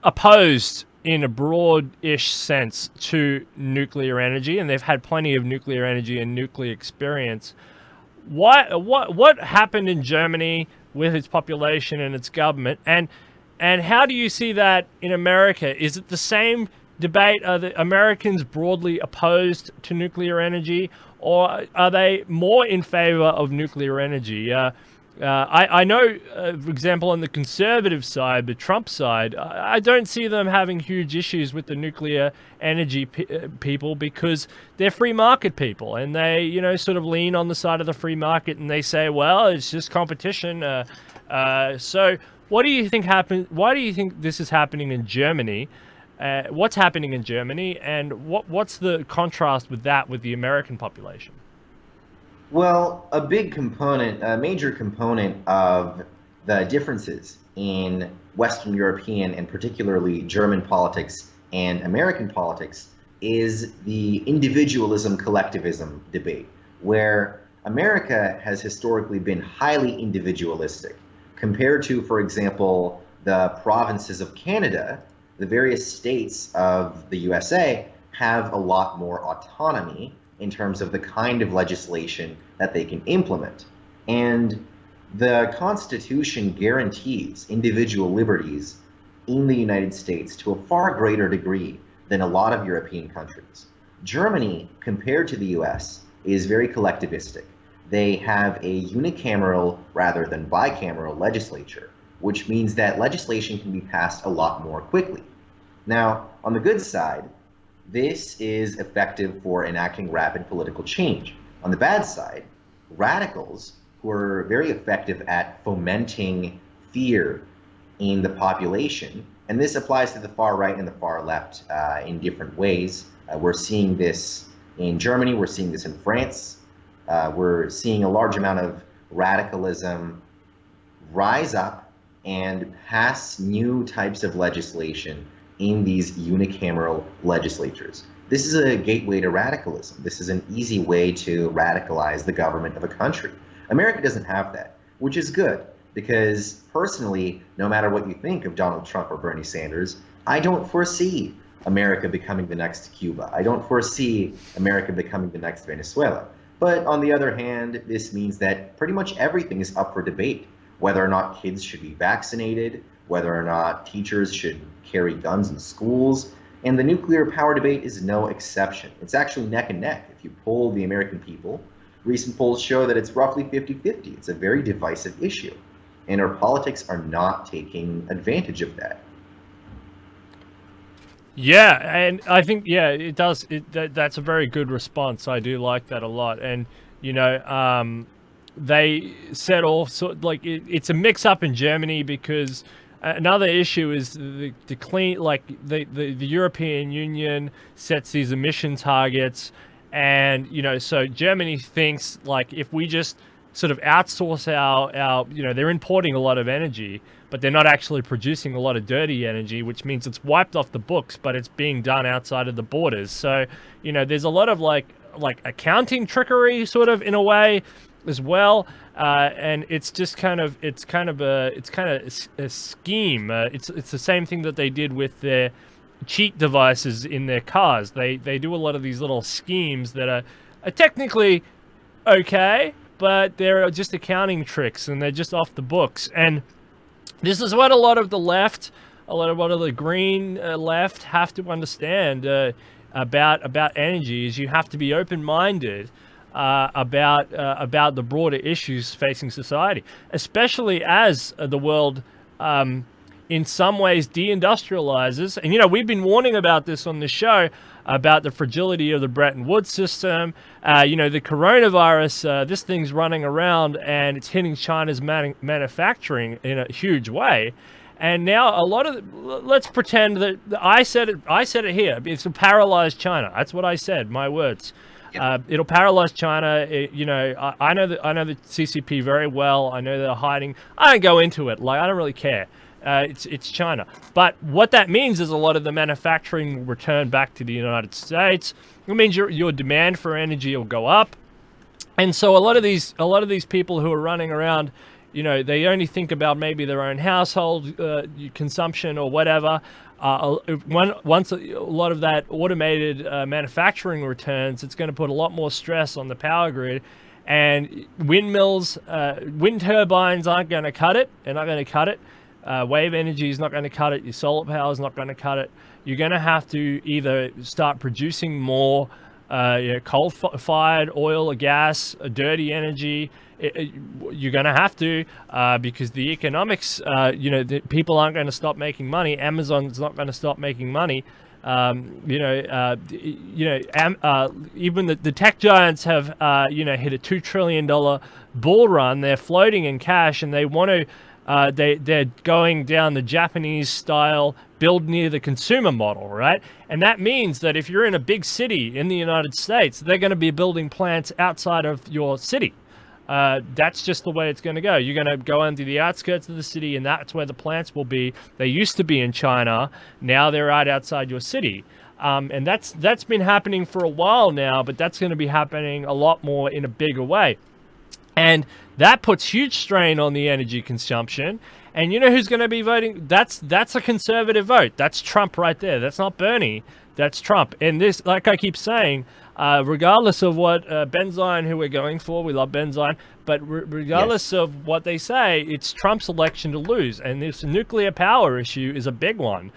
opposed in a broad-ish sense to nuclear energy, and they've had plenty of nuclear energy and nuclear experience. What happened in Germany with its population and its government, and how do you see that in America? Is it the same debate? Are the Americans broadly opposed to nuclear energy, or are they more in favor of nuclear energy? I know, for example, on the conservative side, the Trump side, I don't see them having huge issues with the nuclear energy people because they're free market people, and they, sort of lean on the side of the free market, and they say, well, it's just competition. So what do you think happened? Why do you think this is happening in Germany? What's happening in Germany, and what's the contrast with that with the American population? Well, a major component of the differences in Western European and particularly German politics and American politics is the individualism collectivism debate, where America has historically been highly individualistic compared to, for example, the provinces of Canada. The various states of the USA have a lot more autonomy in terms of the kind of legislation that they can implement. And the Constitution guarantees individual liberties in the United States to a far greater degree than a lot of European countries. Germany, compared to the US, is very collectivistic. They have a unicameral rather than bicameral legislature, which means that legislation can be passed a lot more quickly. Now, on the good side, this is effective for enacting rapid political change. On the bad side, radicals who are very effective at fomenting fear in the population, and this applies to the far right and the far left in different ways. We're seeing this in Germany, we're seeing this in France, we're seeing a large amount of radicalism rise up and pass new types of legislation in these unicameral legislatures. This is a gateway to radicalism. This is an easy way to radicalize the government of a country. America doesn't have that, which is good, because personally, no matter what you think of Donald Trump or Bernie Sanders, I don't foresee America becoming the next Cuba. I don't foresee America becoming the next Venezuela. But on the other hand, this means that pretty much everything is up for debate. Whether or not kids should be vaccinated, whether or not teachers should carry guns in schools, and the nuclear power debate is no exception. It's actually neck and neck. If you poll the American people, recent polls show that it's roughly 50-50. It's a very divisive issue, and our politics are not taking advantage of that. Yeah, and I think it does. That's a very good response. I do like that a lot, and they said also like it's a mix-up in Germany because another issue is the clean, like the European Union sets these emission targets, and so Germany thinks like if we just sort of outsource our they're importing a lot of energy, but they're not actually producing a lot of dirty energy, which means it's wiped off the books, but it's being done outside of the borders. So there's a lot of like accounting trickery sort of in a way as well, and it's just kind of a scheme. It's the same thing that they did with their cheat devices in their cars. They do a lot of these little schemes that are technically okay, but they're just accounting tricks and they're just off the books. And this is what a lot of the left, a lot of the green left have to understand about energy is you have to be open-minded about the broader issues facing society, especially as the world in some ways deindustrializes. And we've been warning about this on the show about the fragility of the Bretton Woods system. The coronavirus, this thing's running around and it's hitting China's manufacturing in a huge way. And now a lot of let's pretend that I said it here. It's a paralyzed China. That's what I said. My words. Yep. It'll paralyze China. I know the CCP very well. I know they're hiding. I don't go into it. Like I don't really care. It's China. But what that means is a lot of the manufacturing will return back to the United States. It means your demand for energy will go up. And so a lot of these people who are running around, they only think about maybe their own household consumption or whatever. Once a lot of that automated manufacturing returns, it's going to put a lot more stress on the power grid. And windmills, wind turbines aren't going to cut it. They're not going to cut it. Wave energy is not going to cut it. Your solar power is not going to cut it. You're going to have to either start producing more coal-fired oil or gas, dirty energy. You're going to have to because the economics, the people aren't going to stop making money. Amazon's not going to stop making money. Even the tech giants have, hit a $2 trillion bull run. They're floating in cash, and they want to. They're going down the Japanese style, build near the consumer model, right? And that means that if you're in a big city in the United States, they're going to be building plants outside of your city. That's just the way it's going to go. You're going to go into the outskirts of the city, and that's where the plants will be. They used to be in China. Now they're right outside your city. And that's been happening for a while now, but that's going to be happening a lot more in a bigger way. And that puts huge strain on the energy consumption. And you know who's going to be voting? That's a conservative vote. That's Trump right there. That's not Bernie. That's Trump. And this, like I keep saying, regardless of what Benzine, who we're going for, we love Benzine, but regardless of what they say, it's Trump's election to lose. And this nuclear power issue is a big one,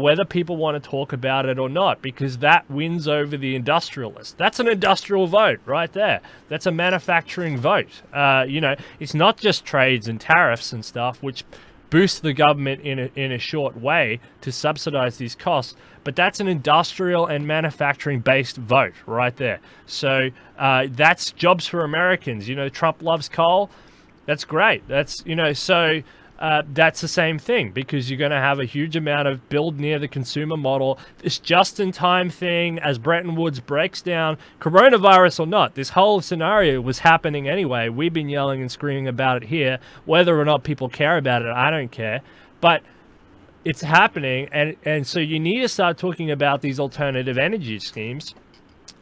whether people want to talk about it or not, because that wins over the industrialists. That's an industrial vote right there. That's a manufacturing vote. You know, it's not just trades and tariffs and stuff, which boost the government in a short way to subsidize these costs, but that's an industrial and manufacturing based vote right there. So that's jobs for Americans. You know, Trump loves coal. That's great. That's, you know, so that's the same thing, because you're going to have a huge amount of build near the consumer model. This just-in-time thing, as Bretton Woods breaks down, coronavirus or not, this whole scenario was happening anyway. We've been yelling and screaming about it here. Whether or not people care about it, I don't care. But it's happening, and so you need to start talking about these alternative energy schemes.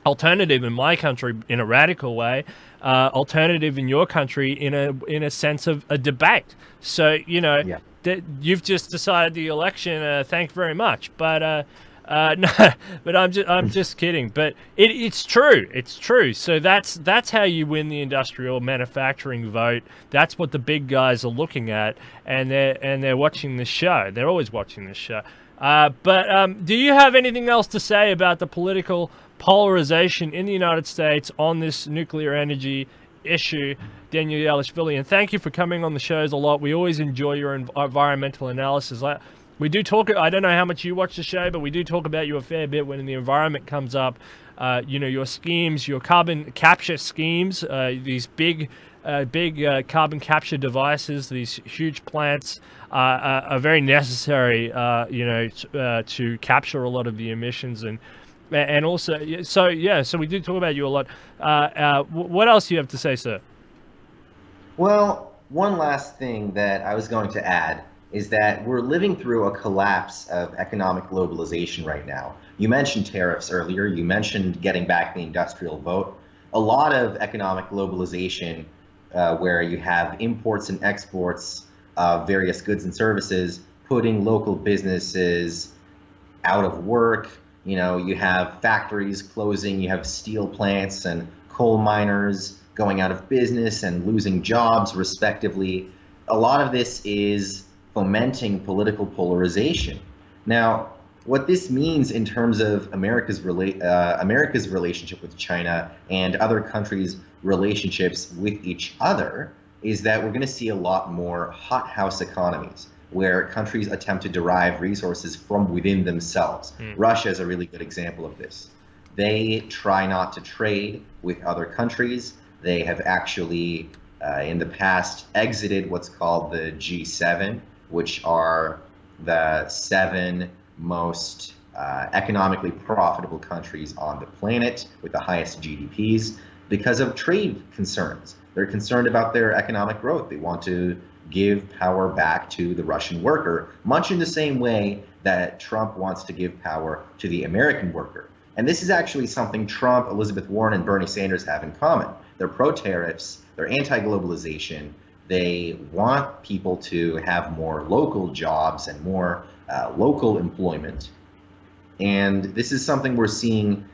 Alternative in my country in a radical way, alternative in your country in a sense of a debate. So, you know, you've just decided the election, thank you very much. But no, but I'm just kidding. But it's true. It's true. So that's how you win the industrial manufacturing vote. That's what the big guys are looking at, and they're watching this show. They're always watching this show. But do you have anything else to say about the political polarization in the United States on this nuclear energy issue, Daniel Yeluashvili? And thank you for coming on the shows a lot. We always enjoy your environmental analysis. We do talk, I don't know how much you watch the show, but we do talk about you a fair bit when the environment comes up. You know, your schemes, your carbon capture schemes, these big carbon capture devices, these huge plants are very necessary, you know, to capture a lot of the emissions. And also, so we do talk about you a lot. What else do you have to say, sir? Well, one last thing that I was going to add is that we're living through a collapse of economic globalization right now. You mentioned tariffs earlier. You mentioned getting back the industrial vote. A lot of economic globalization where you have imports and exports of various goods and services, putting local businesses out of work. You know, you have factories closing, you have steel plants and coal miners going out of business and losing jobs, respectively. A lot of this is fomenting political polarization. Now, what this means in terms of America's relationship with China and other countries' relationships with each other is that we're going to see a lot more hothouse economies, where countries attempt to derive resources from within themselves. Russia is a really good example of this. They try not to trade with other countries. They have actually, in the past, exited what's called the G7, which are the 7 most economically profitable countries on the planet with the highest GDPs because of trade concerns. They're concerned about their economic growth. They want to give power back to the Russian worker, much in the same way that Trump wants to give power to the American worker. And this is actually something Trump, Elizabeth Warren, and Bernie Sanders have in common. They're pro-tariffs, they're anti-globalization, they want people to have more local jobs and more local employment. And this is something we're seeing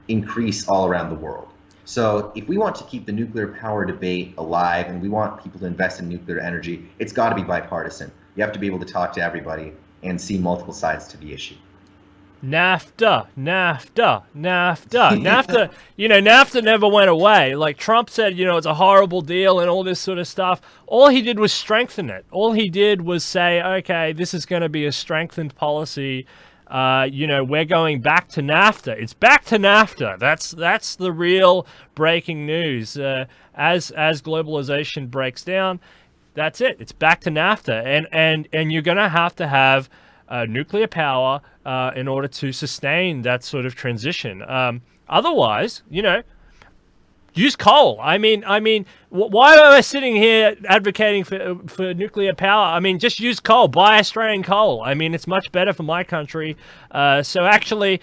increase all around the world. So if we want to keep the nuclear power debate alive and we want people to invest in nuclear energy, it's got to be bipartisan. You have to be able to talk to everybody and see multiple sides to the issue. NAFTA. You know, NAFTA never went away. Like Trump said, you know, it's a horrible deal and all this sort of stuff. All he did was strengthen it. All he did was say, okay, this is going to be a strengthened policy. You know, we're going back to NAFTA. It's back to NAFTA. That's the real breaking news. As globalization breaks down, that's it. It's back to NAFTA, and you're going to have nuclear power in order to sustain that sort of transition. Otherwise, you know, use coal. Why am I sitting here advocating for nuclear power? I mean, just use coal. Buy Australian coal. I mean, it's much better for my country. So actually,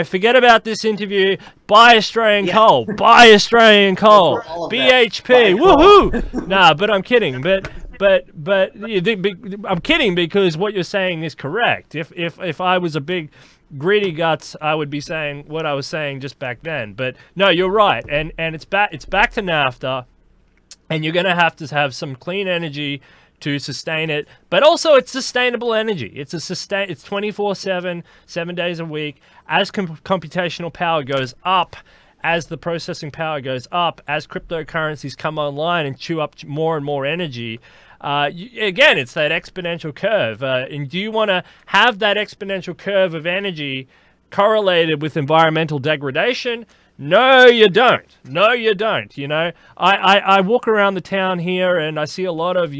forget about this interview. Buy Australian coal. Buy Australian coal. BHP. Woohoo! Nah, but I'm kidding. But I'm kidding, because what you're saying is correct. If I was a big greedy guts, I would be saying what I was saying just back then. But no, you're right, and it's back to NAFTA, and you're going to have some clean energy to sustain it. But also, it's sustainable energy. It's 24/7, 7 days a week. As computational power goes up, as the processing power goes up, as cryptocurrencies come online and chew up more and more energy. Again, it's that exponential curve. And do you want to have that exponential curve of energy correlated with environmental degradation? No, you don't. No, you don't. I walk around the town here and I see a lot of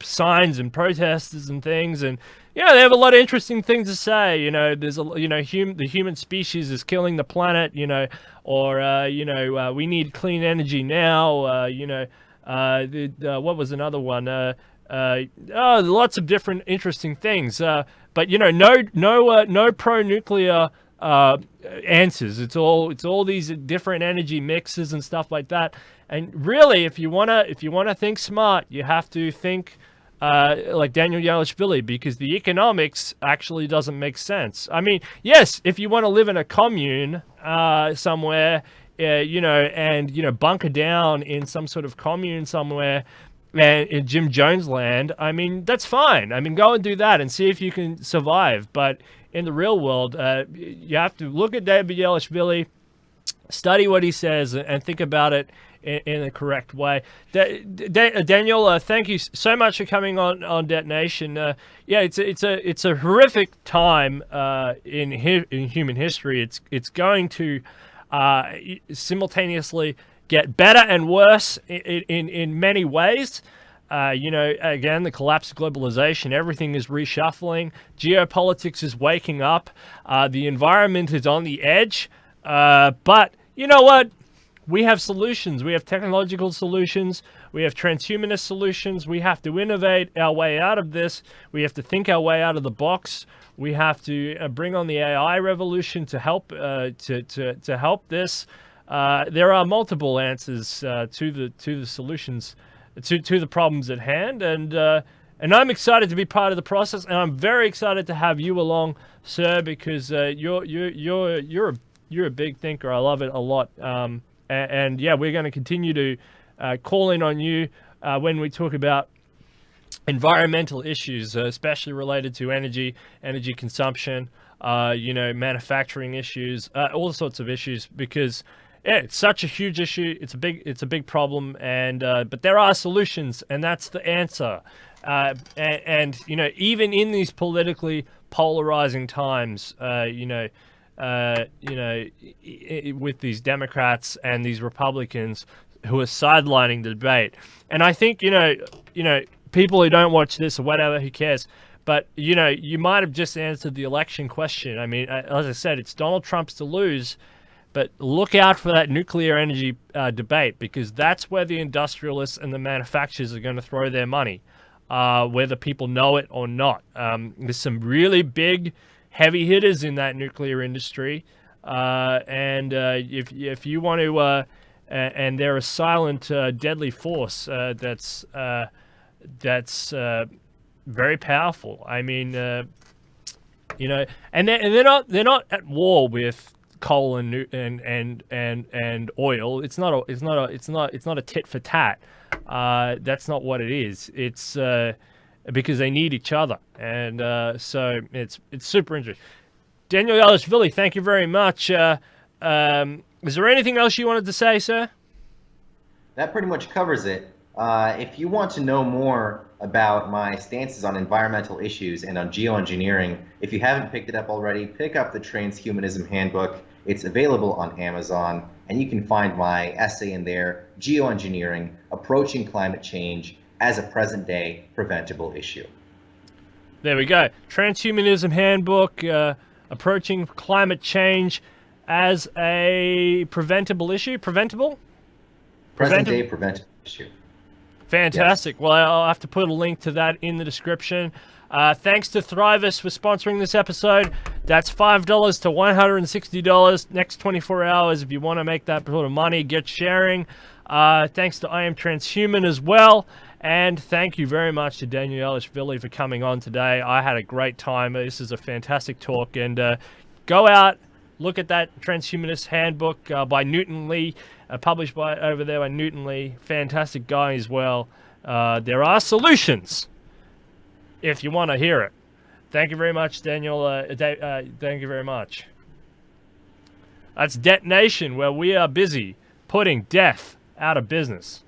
signs and protesters and things, and they have a lot of interesting things to say. There's the human species is killing the planet. Or we need clean energy now. What was another one? Lots of different interesting things. But no pro-nuclear answers. It's all these different energy mixes and stuff like that. And really, if you wanna think smart, you have to think like Daniel Yeluashvili, because the economics actually doesn't make sense. I mean, yes, if you want to live in a commune somewhere, and bunker down in some sort of commune somewhere, and in Jim Jones land, I mean, that's fine. I mean, go and do that and see if you can survive. But in the real world, you have to look at David Yeluashvili, study what he says, and think about it in the correct way. Daniel, thank you so much for coming on Detonation. It's a horrific time in human history. It's going to simultaneously get better and worse in many ways. Again, the collapse of globalization, everything is reshuffling. Geopolitics is waking up. The environment is on the edge. But you know what? We have solutions. We have technological solutions. We have transhumanist solutions. We have to innovate our way out of this. We have to think our way out of the box. We have to bring on the AI revolution to help to help this. There are multiple answers to the solutions to the problems at hand, and I'm excited to be part of the process, and I'm very excited to have you along, sir, because you're a big thinker. I love it a lot. And yeah, we're going to continue to call in on you when we talk about environmental issues, especially related to energy consumption, manufacturing issues, all sorts of issues, because it's such a huge issue. It's a big problem, and but there are solutions, and that's the answer. And even in these politically polarizing times, with these Democrats and these Republicans who are sidelining the debate. And I think, people who don't watch this or whatever, who cares? But, you might have just answered the election question. I mean, as I said, it's Donald Trump's to lose, but look out for that nuclear energy debate, because that's where the industrialists and the manufacturers are going to throw their money, whether people know it or not. There's some really big heavy hitters in that nuclear industry, and if you want to, and they're a silent, deadly force that's very powerful. I mean, and they're not at war with coal and oil. It's not a tit for tat. That's not what it is. It's because they need each other, and so it's super interesting. Daniel Yeluashvili, thank you very much. Is there anything else you wanted to say, sir? That pretty much covers it. If you want to know more about my stances on environmental issues and on geoengineering, if you haven't picked it up already, pick up the Transhumanism Handbook. It's available on Amazon, and you can find my essay in there, Geoengineering, Approaching Climate Change as a Present-Day Preventable Issue. There we go. Transhumanism Handbook, Approaching Climate Change as a preventable issue. Preventable? Present day preventive issue. Fantastic. Yes. Well, I'll have to put a link to that in the description. Thanks to Thrivous for sponsoring this episode. That's $5 to $160 next 24 hours if you want to make that sort of money. Get sharing. Thanks to I Am Transhuman as well. And thank you very much to Daniel Yeluashvili for coming on today. I had a great time. This is a fantastic talk. And go out, look at that Transhumanist Handbook by Newton Lee, published over there by Newton Lee. Fantastic guy as well. There are solutions if you want to hear it. Thank you very much, Daniel. Thank you very much. That's Detonation, where we are busy putting death out of business.